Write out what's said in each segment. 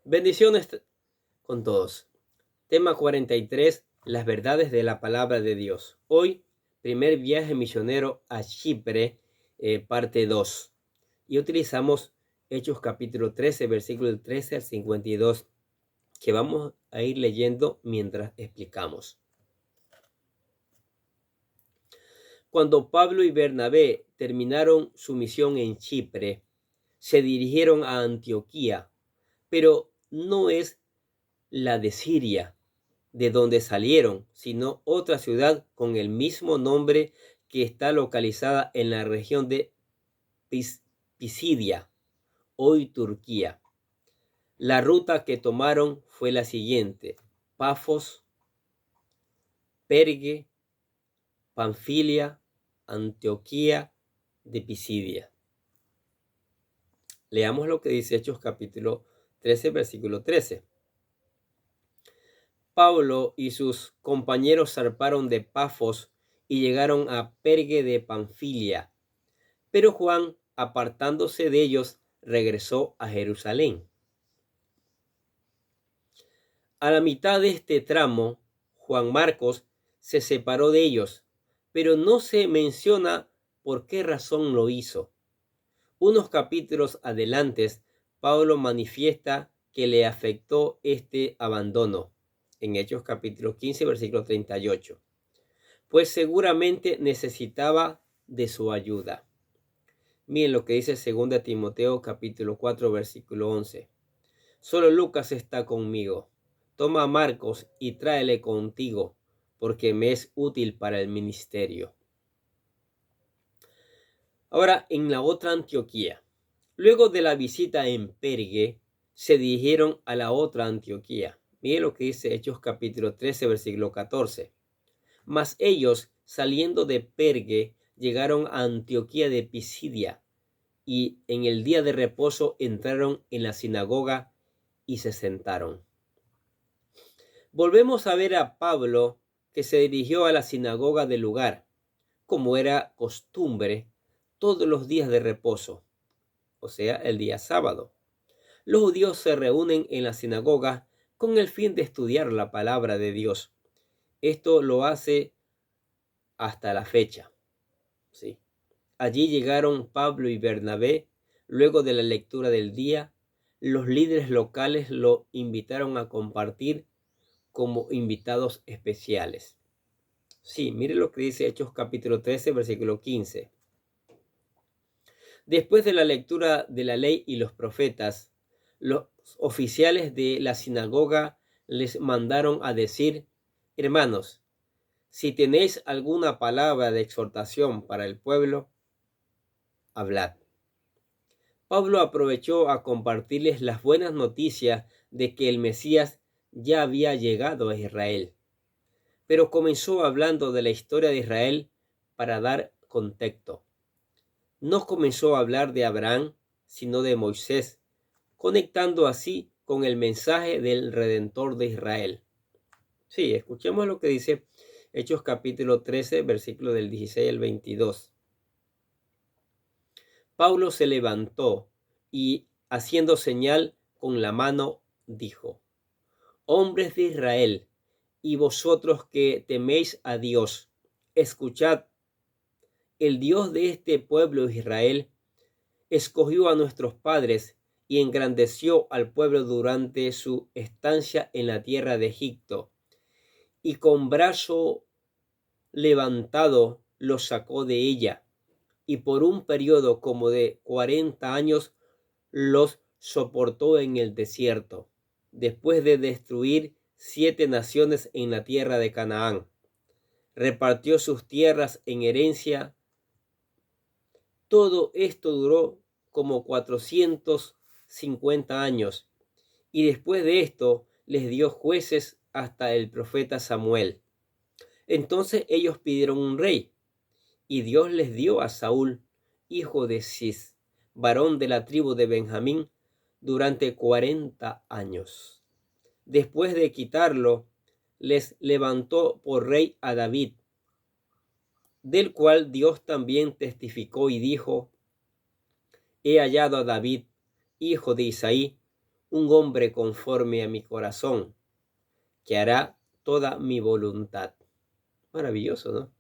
Bendiciones con todos. Tema 43. Las verdades de la palabra de Dios. Hoy, primer viaje misionero a Chipre, parte 2. Y utilizamos Hechos capítulo 13, versículo 13 al 52, que vamos a ir leyendo mientras explicamos. Cuando Pablo y Bernabé terminaron su misión en Chipre, se dirigieron a Antioquía, pero no es la de Siria, de donde salieron, sino otra ciudad con el mismo nombre que está localizada en la región de Pisidia, hoy Turquía. La ruta que tomaron fue la siguiente: Pafos, Perge, Panfilia, Antioquía de Pisidia. Leamos lo que dice Hechos capítulo 13, versículo 13. Pablo y sus compañeros zarparon de Pafos y llegaron a Perge de Panfilia. Pero Juan, apartándose de ellos, regresó a Jerusalén. A la mitad de este tramo, Juan Marcos se separó de ellos, pero no se menciona por qué razón lo hizo. Unos capítulos adelante, Pablo manifiesta que le afectó este abandono, en Hechos capítulo 15, versículo 38, pues seguramente necesitaba de su ayuda. Miren lo que dice 2 Timoteo capítulo 4, versículo 11. Solo Lucas está conmigo. Toma a Marcos y tráele contigo, porque me es útil para el ministerio. Ahora, en la otra Antioquía. Luego de la visita en Perge, se dirigieron a la otra Antioquía. Miren lo que dice Hechos capítulo 13, versículo 14. Mas ellos, saliendo de Perge, llegaron a Antioquía de Pisidia, y en el día de reposo entraron en la sinagoga y se sentaron. Volvemos a ver a Pablo, que se dirigió a la sinagoga del lugar, como era costumbre, todos los días de reposo, o sea, el día sábado. Los judíos se reúnen en la sinagoga con el fin de estudiar la palabra de Dios. Esto lo hace hasta la fecha. Sí. Allí llegaron Pablo y Bernabé. Luego de la lectura del día, los líderes locales lo invitaron a compartir como invitados especiales. Sí, mire lo que dice Hechos capítulo 13, versículo 15. Después de la lectura de la ley y los profetas, los oficiales de la sinagoga les mandaron a decir: hermanos, si tenéis alguna palabra de exhortación para el pueblo, hablad. Pablo aprovechó a compartirles las buenas noticias de que el Mesías ya había llegado a Israel, pero comenzó hablando de la historia de Israel para dar contexto. No comenzó a hablar de Abraham, sino de Moisés, conectando así con el mensaje del Redentor de Israel. Sí, escuchemos lo que dice Hechos capítulo 13, versículo del 16 al 22. Pablo se levantó y, haciendo señal con la mano, dijo: hombres de Israel, y vosotros que teméis a Dios, escuchad. El Dios de este pueblo Israel escogió a nuestros padres y engrandeció al pueblo durante su estancia en la tierra de Egipto, y con brazo levantado los sacó de ella, y por un periodo como de 40 años los soportó en el desierto, después de destruir 7 naciones en la tierra de Canaán. Repartió sus tierras en herencia. Todo esto duró como 450 años, y después de esto les dio jueces hasta el profeta Samuel. Entonces ellos pidieron un rey, y Dios les dio a Saúl, hijo de Cis, varón de la tribu de Benjamín, durante 40 años. Después de quitarlo, les levantó por rey a David, del cual Dios también testificó y dijo: he hallado a David, hijo de Isaí, un hombre conforme a mi corazón, que hará toda mi voluntad. Maravilloso, ¿no?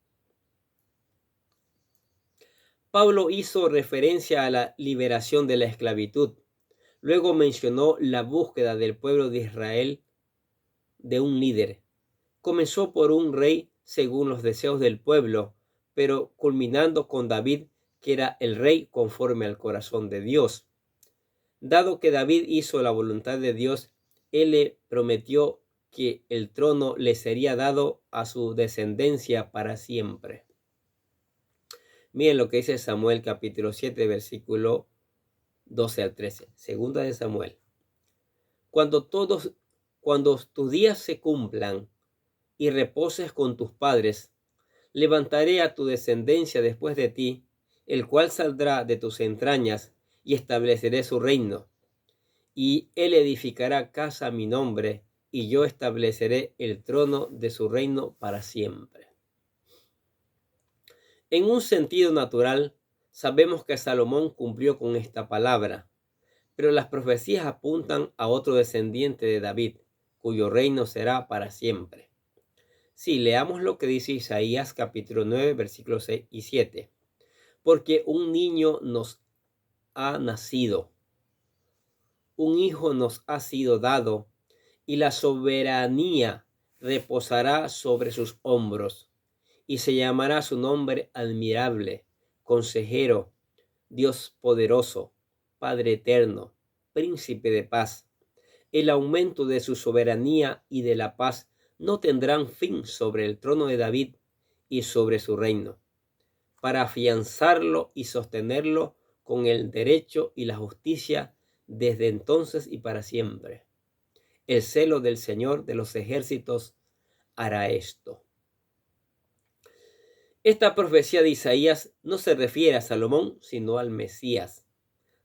Pablo hizo referencia a la liberación de la esclavitud. Luego mencionó la búsqueda del pueblo de Israel de un líder. Comenzó por un rey según los deseos del pueblo, pero culminando con David, que era el rey conforme al corazón de Dios. Dado que David hizo la voluntad de Dios, él le prometió que el trono le sería dado a su descendencia para siempre. Miren lo que dice Samuel capítulo 7, versículo 12 al 13. Segunda de Samuel. Cuando tus días se cumplan y reposes con tus padres, levantaré a tu descendencia después de ti, el cual saldrá de tus entrañas, y estableceré su reino. Y él edificará casa a mi nombre, y yo estableceré el trono de su reino para siempre. En un sentido natural, sabemos que Salomón cumplió con esta palabra, pero las profecías apuntan a otro descendiente de David, cuyo reino será para siempre. Sí, leamos lo que dice Isaías capítulo 9, versículos 6 y 7. Porque un niño nos ha nacido, un hijo nos ha sido dado, y la soberanía reposará sobre sus hombros, y se llamará su nombre admirable, consejero, Dios poderoso, Padre eterno, príncipe de paz. El aumento de su soberanía y de la paz no tendrán fin sobre el trono de David y sobre su reino, para afianzarlo y sostenerlo con el derecho y la justicia desde entonces y para siempre. El celo del Señor de los ejércitos hará esto. Esta profecía de Isaías no se refiere a Salomón, sino al Mesías.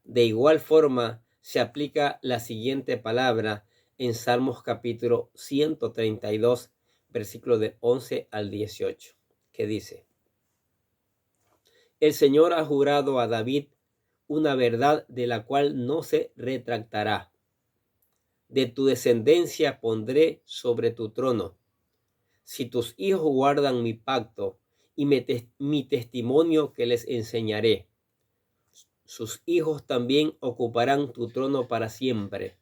De igual forma, se aplica la siguiente palabra en Salmos capítulo 132, versículo de 11 al 18, que dice: El Señor ha jurado a David una verdad de la cual no se retractará. De tu descendencia pondré sobre tu trono. Si tus hijos guardan mi pacto y mi testimonio que les enseñaré, sus hijos también ocuparán tu trono para siempre,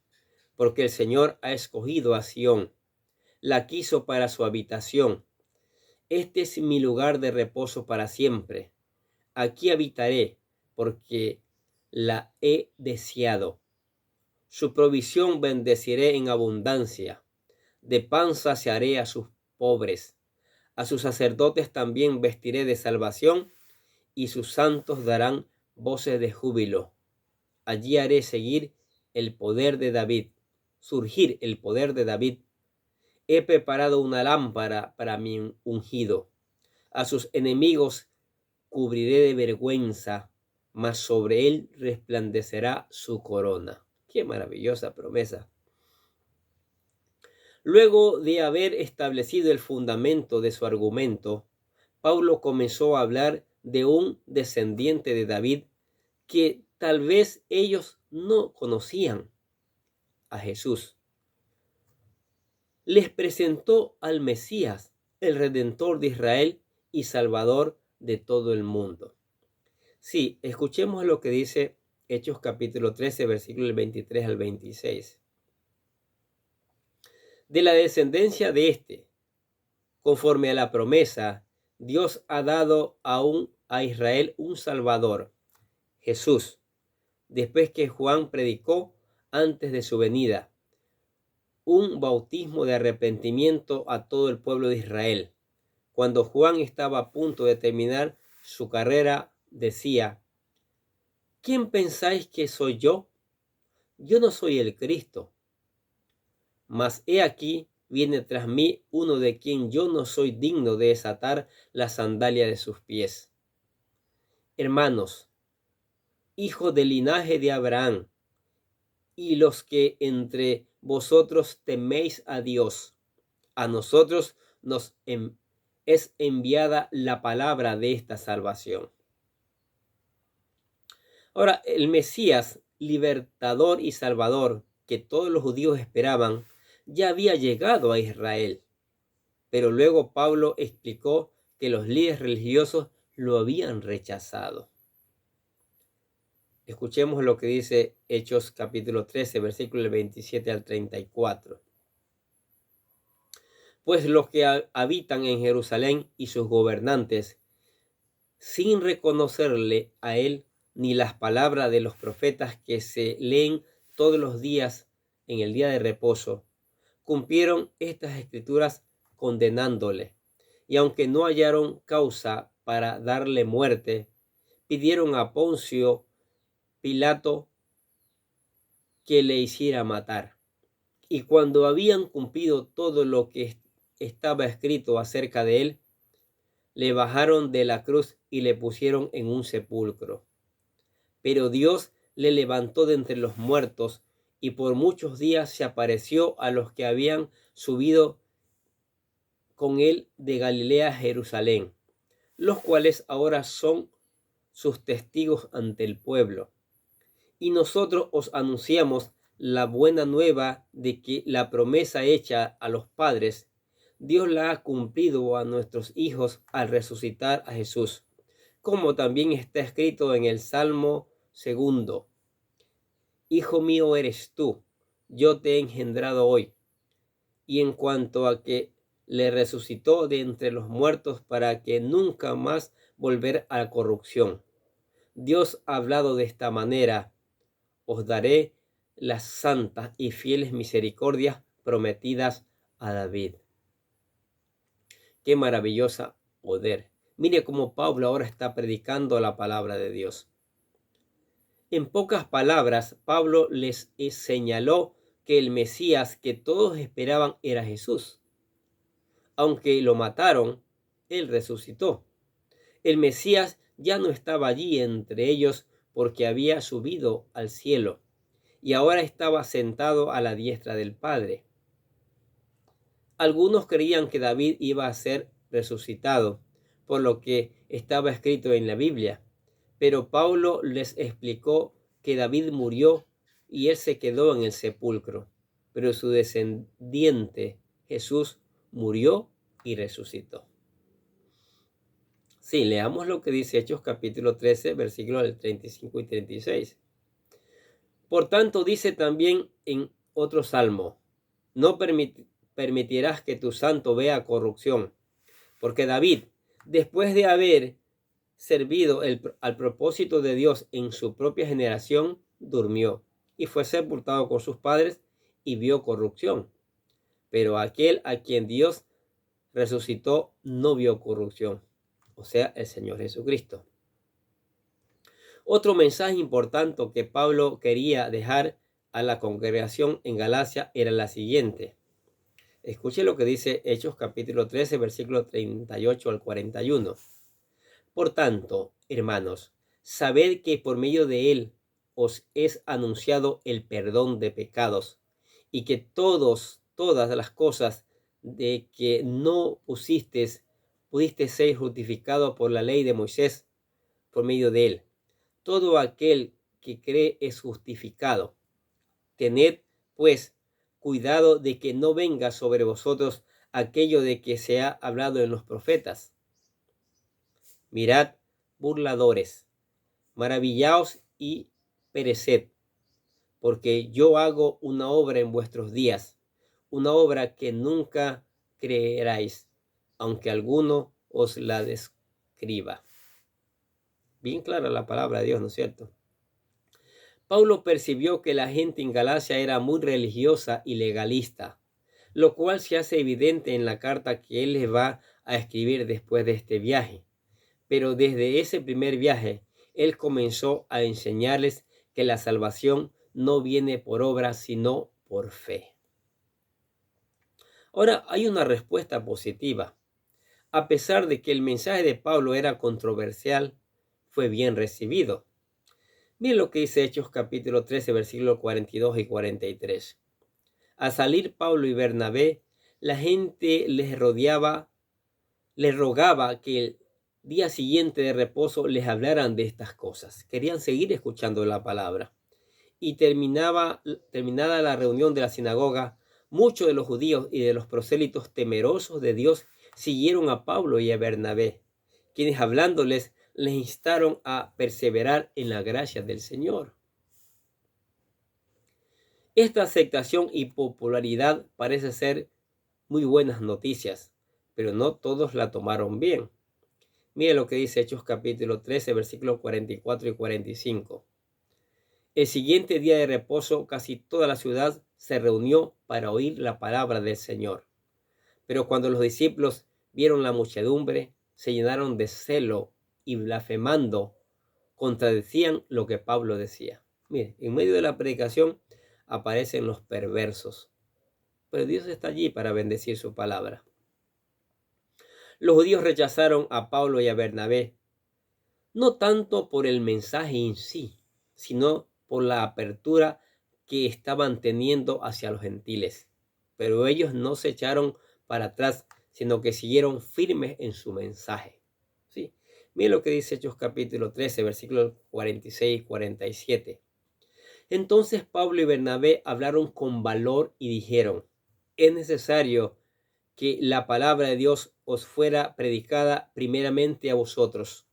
porque el Señor ha escogido a Sión, la quiso para su habitación. Este es mi lugar de reposo para siempre. Aquí habitaré, porque la he deseado. Su provisión bendeciré en abundancia. De pan saciaré a sus pobres. A sus sacerdotes también vestiré de salvación, y sus santos darán voces de júbilo. Allí haré surgir el poder de David. He preparado una lámpara para mi ungido. A sus enemigos cubriré de vergüenza, mas sobre él resplandecerá su corona. Qué maravillosa promesa. Luego de haber establecido el fundamento de su argumento, Pablo comenzó a hablar de un descendiente de David que tal vez ellos no conocían, a Jesús. Les presentó al Mesías, el Redentor de Israel y Salvador de todo el mundo. Sí, escuchemos lo que dice Hechos capítulo 13, versículos 23 al 26. De la descendencia de este, conforme a la promesa, Dios ha dado a Israel un Salvador, Jesús, después que Juan predicó antes de su venida, un bautismo de arrepentimiento a todo el pueblo de Israel. Cuando Juan estaba a punto de terminar su carrera, decía: ¿Quién pensáis que soy yo? Yo no soy el Cristo, mas he aquí viene tras mí uno de quien yo no soy digno de desatar la sandalia de sus pies. Hermanos, hijos del linaje de Abraham, y los que entre vosotros teméis a Dios, a nosotros nos es enviada la palabra de esta salvación. Ahora, el Mesías, libertador y salvador, que todos los judíos esperaban ya había llegado a Israel. Pero luego Pablo explicó que los líderes religiosos lo habían rechazado. Escuchemos lo que dice Hechos capítulo 13, versículos 27 al 34. Pues los que habitan en Jerusalén y sus gobernantes, sin reconocerle a él ni las palabras de los profetas que se leen todos los días en el día de reposo, cumplieron estas escrituras condenándole. Y aunque no hallaron causa para darle muerte, pidieron a Poncio Pilato que le hiciera matar. Y cuando habían cumplido todo lo que estaba escrito acerca de él, le bajaron de la cruz y le pusieron en un sepulcro. Pero Dios le levantó de entre los muertos y por muchos días se apareció a los que habían subido con él de Galilea a Jerusalén, los cuales ahora son sus testigos ante el pueblo. Y nosotros os anunciamos la buena nueva de que la promesa hecha a los padres, Dios la ha cumplido a nuestros hijos al resucitar a Jesús, como también está escrito en el Salmo 2: Hijo mío eres tú, yo te he engendrado hoy. Y en cuanto a que le resucitó de entre los muertos para que nunca más volver a la corrupción. Dios ha hablado de esta manera: os daré las santas y fieles misericordias prometidas a David. Qué maravillosa poder. Mire cómo Pablo ahora está predicando la palabra de Dios. En pocas palabras, Pablo les señaló que el Mesías que todos esperaban era Jesús. Aunque lo mataron, él resucitó. El Mesías ya no estaba allí entre ellos porque había subido al cielo y ahora estaba sentado a la diestra del Padre. Algunos creían que David iba a ser resucitado, por lo que estaba escrito en la Biblia, pero Pablo les explicó que David murió y él se quedó en el sepulcro, pero su descendiente Jesús murió y resucitó. Sí, leamos lo que dice Hechos capítulo 13, versículos del 35 y 36. Por tanto, dice también en otro salmo: no permitirás que tu santo vea corrupción, porque David, después de haber servido al propósito de Dios en su propia generación, durmió y fue sepultado con sus padres y vio corrupción. Pero aquel a quien Dios resucitó no vio corrupción, o sea, el Señor Jesucristo. Otro mensaje importante que Pablo quería dejar a la congregación en Galacia era la siguiente. Escuche lo que dice Hechos capítulo 13, versículo 38 al 41. Por tanto, hermanos, sabed que por medio de él os es anunciado el perdón de pecados, y que todas las cosas de que no pudiste ser justificado por la ley de Moisés por medio de él. Todo aquel que cree es justificado. Tened, pues, cuidado de que no venga sobre vosotros aquello de que se ha hablado en los profetas. Mirad, burladores, maravillaos y pereced, porque yo hago una obra en vuestros días, una obra que nunca creeráis, aunque alguno os la describa. Bien clara la palabra de Dios, ¿no es cierto? Pablo percibió que la gente en Galacia era muy religiosa y legalista, lo cual se hace evidente en la carta que él les va a escribir después de este viaje. Pero desde ese primer viaje, él comenzó a enseñarles que la salvación no viene por obras, sino por fe. Ahora, hay una respuesta positiva. A pesar de que el mensaje de Pablo era controversial, fue bien recibido. Miren lo que dice Hechos capítulo 13, versículos 42 y 43. Al salir Pablo y Bernabé, la gente les rogaba que el día siguiente de reposo les hablaran de estas cosas. Querían seguir escuchando la palabra. Y terminada la reunión de la sinagoga, muchos de los judíos y de los prosélitos temerosos de Dios siguieron a Pablo y a Bernabé, quienes hablándoles les instaron a perseverar en la gracia del Señor. Esta aceptación y popularidad parece ser muy buenas noticias, pero no todos la tomaron bien. Mire lo que dice Hechos capítulo 13, versículos 44 y 45. El siguiente día de reposo, casi toda la ciudad se reunió para oír la palabra del Señor. Pero cuando los discípulos vieron la muchedumbre, se llenaron de celo y blasfemando, contradecían lo que Pablo decía. Mire, en medio de la predicación aparecen los perversos, pero Dios está allí para bendecir su palabra. Los judíos rechazaron a Pablo y a Bernabé, no tanto por el mensaje en sí, sino por la apertura que estaban teniendo hacia los gentiles. Pero ellos no se echaron para atrás, sino que siguieron firmes en su mensaje. ¿Sí? Miren lo que dice Hechos capítulo 13, versículos 46 y 47. Entonces Pablo y Bernabé hablaron con valor y dijeron: es necesario que la palabra de Dios os fuera predicada primeramente a vosotros,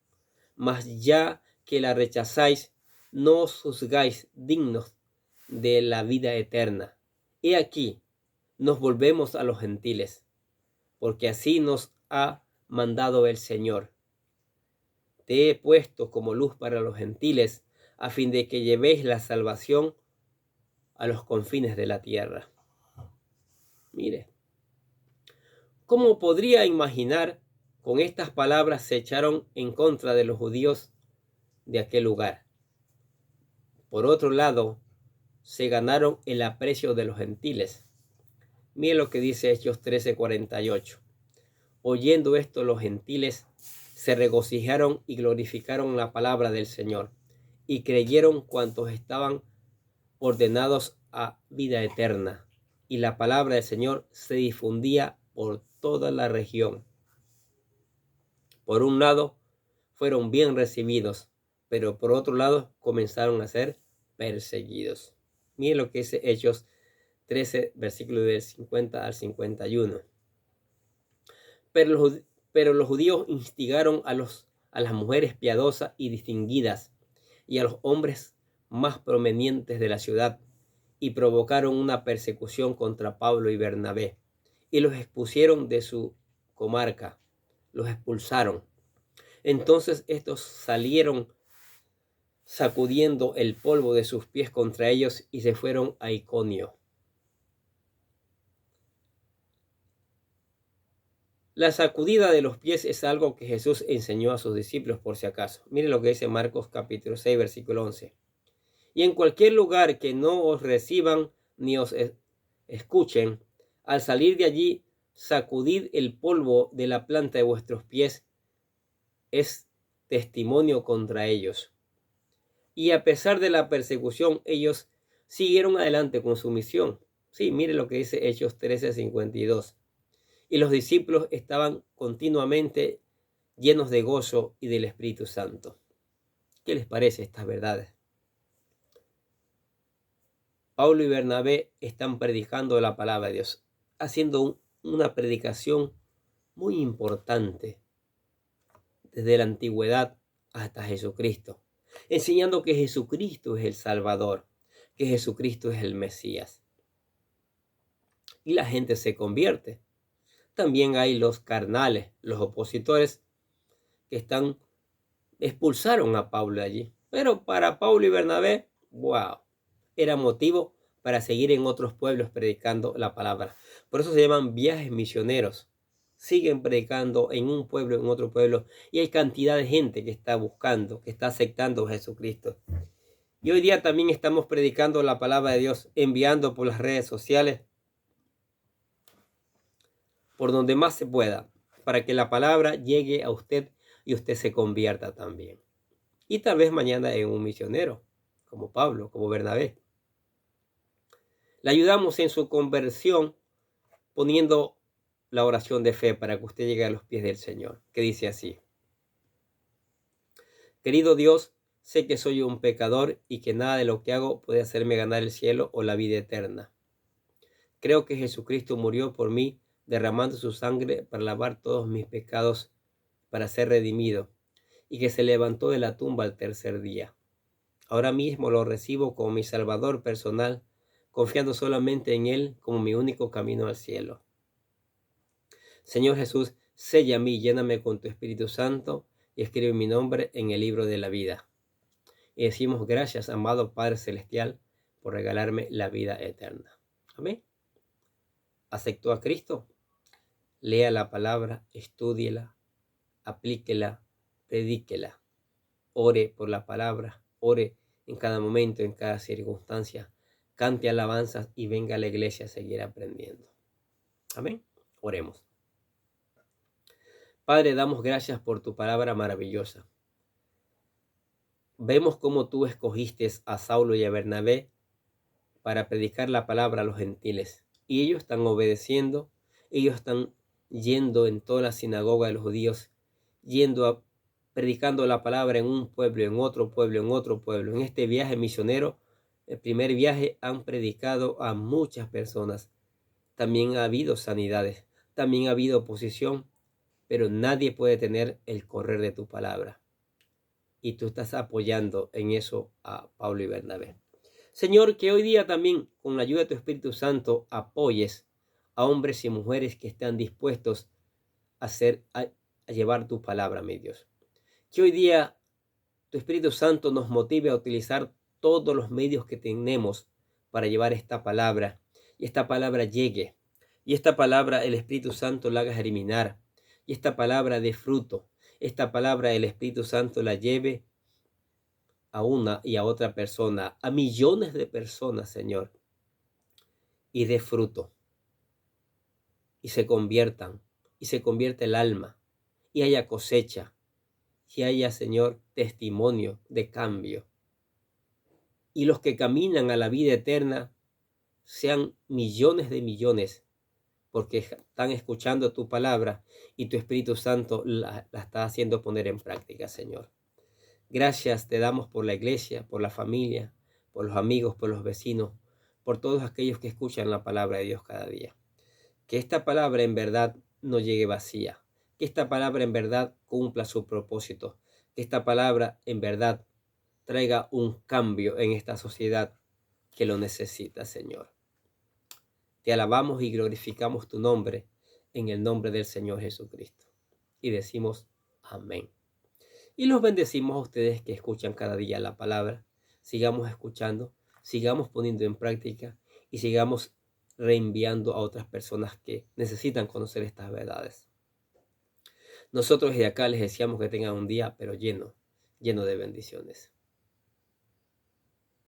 mas ya que la rechazáis, no os juzgáis dignos de la vida eterna. He aquí, nos volvemos a los gentiles, porque así nos ha mandado el Señor. Te he puesto como luz para los gentiles, a fin de que llevéis la salvación a los confines de la tierra. Mire, ¿cómo podría imaginar? Con estas palabras se echaron en contra de los judíos de aquel lugar. Por otro lado, se ganaron el aprecio de los gentiles. Miren lo que dice Hechos 13:48. Oyendo esto, los gentiles se regocijaron y glorificaron la palabra del Señor, y creyeron cuantos estaban ordenados a vida eterna. Y la palabra del Señor se difundía por toda la región. Por un lado, fueron bien recibidos, pero por otro lado comenzaron a ser perseguidos. Miren lo que dice Hechos 13, versículos del 50 al 51. Pero los judíos instigaron a las mujeres piadosas y distinguidas y a los hombres más prominentes de la ciudad, y provocaron una persecución contra Pablo y Bernabé, y los expusieron de su comarca, los expulsaron. Entonces estos salieron sacudiendo el polvo de sus pies contra ellos y se fueron a Iconio. La sacudida de los pies es algo que Jesús enseñó a sus discípulos por si acaso. Miren lo que dice Marcos capítulo 6, versículo 11. Y en cualquier lugar que no os reciban ni os escuchen, al salir de allí, sacudid el polvo de la planta de vuestros pies. Es testimonio contra ellos. Y a pesar de la persecución, ellos siguieron adelante con su misión. Sí, mire lo que dice Hechos 13:52. Y los discípulos estaban continuamente llenos de gozo y del Espíritu Santo. ¿Qué les parece estas verdades? Pablo y Bernabé están predicando la palabra de Dios, haciendo una predicación muy importante desde la antigüedad hasta Jesucristo, enseñando que Jesucristo es el Salvador, que Jesucristo es el Mesías. Y la gente se convierte. También hay los carnales, los opositores, que expulsaron a Pablo allí. Pero para Pablo y Bernabé, wow, era motivo para seguir en otros pueblos predicando la palabra. Por eso se llaman viajes misioneros. Siguen predicando en un pueblo, en otro pueblo, y hay cantidad de gente que está buscando, que está aceptando a Jesucristo. Y hoy día también estamos predicando la palabra de Dios, enviando por las redes sociales, por donde más se pueda, para que la palabra llegue a usted y usted se convierta también. Y tal vez mañana en un misionero, como Pablo, como Bernabé. Le ayudamos en su conversión poniendo la oración de fe para que usted llegue a los pies del Señor, que dice así: querido Dios, Sé que soy un pecador y que nada de lo que hago puede hacerme ganar el cielo o la vida eterna. Creo que Jesucristo murió por mí, derramando su sangre para lavar todos mis pecados, para ser redimido, y que se levantó de la tumba al tercer día. Ahora mismo lo recibo como mi Salvador personal, confiando solamente en Él como mi único camino al cielo. Señor Jesús, sella a mí, lléname con tu Espíritu Santo y escribe mi nombre en el libro de la vida. Y decimos gracias, amado Padre Celestial, por regalarme la vida eterna. Amén. ¿Aceptó a Cristo? Lea la palabra, estúdiela, aplíquela, predíquela. Ore por la palabra, ore en cada momento, en cada circunstancia. Cante alabanzas y venga a la iglesia a seguir aprendiendo. Amén. Oremos. Padre, damos gracias por tu palabra maravillosa. Vemos cómo tú escogiste a Saulo y a Bernabé para predicar la palabra a los gentiles. Y ellos están obedeciendo, ellos están yendo en toda la sinagoga de los judíos, predicando la palabra en un pueblo, en otro pueblo, en otro pueblo. En este viaje misionero, el primer viaje, han predicado a muchas personas. También ha habido sanidades, también ha habido oposición, pero nadie puede tener el correr de tu palabra. Y tú estás apoyando en eso a Pablo y Bernabé. Señor, que hoy día también, con la ayuda de tu Espíritu Santo, apoyes a hombres y mujeres que están dispuestos a llevar tu palabra, mi Dios. Que hoy día tu Espíritu Santo nos motive a utilizar todos los medios que tenemos para llevar esta palabra, y esta palabra llegue, y esta palabra el Espíritu Santo la haga germinar, y esta palabra dé fruto, esta palabra el Espíritu Santo la lleve a una y a otra persona, a millones de personas, Señor, y dé fruto, y se conviertan, y se convierta el alma, y haya cosecha, y haya, Señor, testimonio de cambio. Y los que caminan a la vida eterna sean millones de millones, porque están escuchando tu palabra y tu Espíritu Santo la está haciendo poner en práctica, Señor. Gracias te damos por la iglesia, por la familia, por los amigos, por los vecinos, por todos aquellos que escuchan la palabra de Dios cada día. Que esta palabra en verdad no llegue vacía, que esta palabra en verdad cumpla su propósito, que esta palabra en verdad traiga un cambio en esta sociedad que lo necesita, Señor. Te alabamos y glorificamos tu nombre en el nombre del Señor Jesucristo. Y decimos amén. Y los bendecimos a ustedes que escuchan cada día la palabra. Sigamos escuchando, sigamos poniendo en práctica y sigamos reenviando a otras personas que necesitan conocer estas verdades. Nosotros desde acá les deseamos que tengan un día, pero lleno de bendiciones.